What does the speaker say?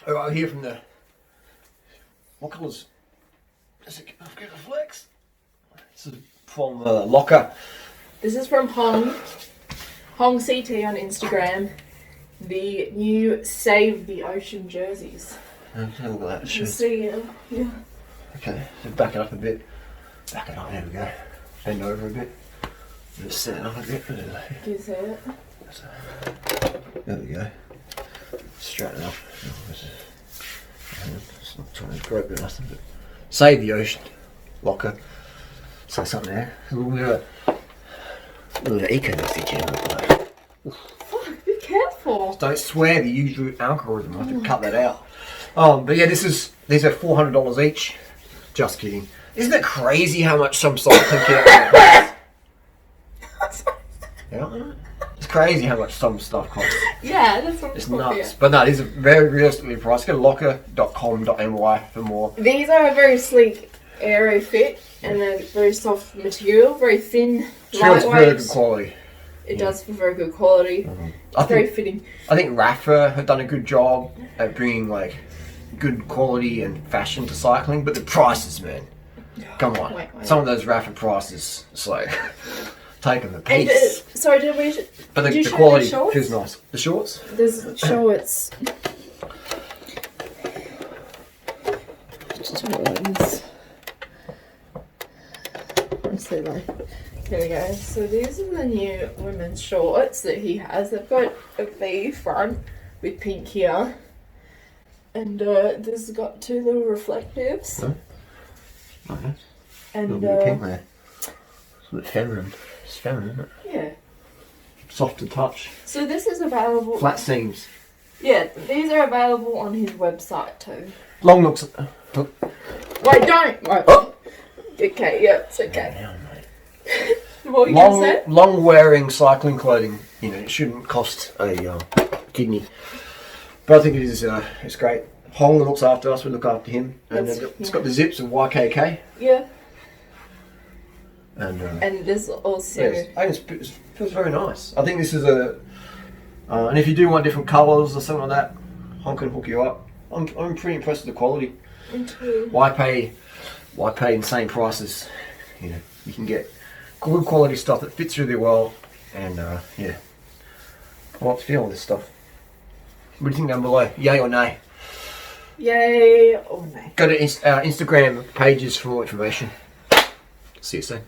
Alright, here from the... What colours? Does it get the flex? This is from Lokka. This is from Hong CT on Instagram. The new Save the Ocean jerseys. Have a look at that. You can see, yeah. Okay, so back it up a bit. Back it up, there we go. Bend over a bit. Just set it up a bit. Can you see it? There we go. Straighten it up. It's not trying to grope or nothing, but Save the Ocean. Lokka. Say something there. A little bit of eco message here. Fuck, be careful. Don't swear the usual algorithm. I have to cut that out. But yeah, these are $400 each. Just kidding. Isn't it crazy how much some cycling kit costs? Yeah. It's crazy how much some stuff costs. Yeah, that's what It's nuts. But no, these are very realistically priced. Go to lokka.com.my for more. These are a very sleek aero fit and then very soft material, very thin, It's lightweight. very good quality. It does for very good quality. Very fitting. I think Rafa have done a good job at bringing like good quality and fashion to cycling, but the prices, man. Come on. Wait. Some of those Rafa prices, it's like taking the And piece. sorry, did we? But did the you show quality the shorts? feels nice. The shorts? There's shorts. Shorts. Honestly, like, here we go. So these are the new women's shorts that he has. They've got a V front with pink here, and this has got two little reflectives. Huh? Okay. And a little bit of pink there. It's a bit feminine. It's feminine, isn't it? yeah. Soft to touch. So this is available. Flat seams. Yeah, these are available on his website too. Long looks. Wait, don't. Wait. Oh. Okay, yeah, it's okay. Down, mate. What were you gonna say? Long wearing cycling clothing, you know, it shouldn't cost a kidney. But I think it is. It's great. Hong looks after us. We look after him, and it's got the zips of YKK. Yeah. And there's also yes, and it feels very nice. I think this is and if you do want different colours or something like that, Hong can hook you up. I'm pretty impressed with the quality. Why pay insane prices? You know, you can get good quality stuff that fits really well, and yeah, I like to feel this stuff. What do you think down below? Yay or nay? yay or nay. Go to Instagram pages for more information. See you soon.